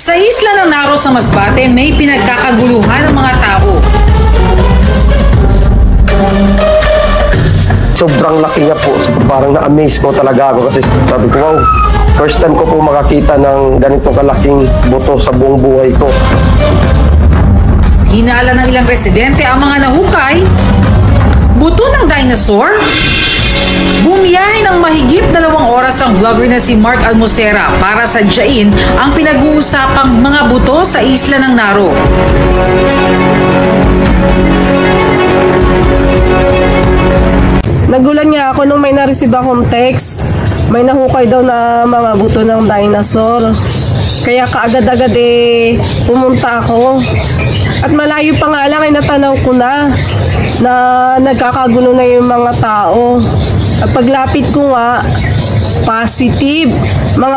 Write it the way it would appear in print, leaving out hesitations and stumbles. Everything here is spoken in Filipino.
Sa isla ng Naros sa Masbate, may pinagkakaguluhan ng mga tao. Sobrang laki niya po. So, parang na-amaze po talaga ako kasi sabi ko, wow, first time ko po makakita ng ganitong kalaking buto sa buong buhay ko. Hinala ng ilang residente ang mga nahukay. Buto ng dinosaur? Bumiyahe ng mahigit 2 oras ang vlogger na si Mark Almocera para sadyain ang pinag-uusapang mga buto sa isla ng Naro. Nagulan niya ako nung may na-receive akong text. May nahukay daw na mga buto ng dinosaur. Kaya kaagad-agad pumunta ako. At malayo pa nga lang natanaw ko na nagkakagulo na yung mga tao. At paglapit ko nga, positive. Mga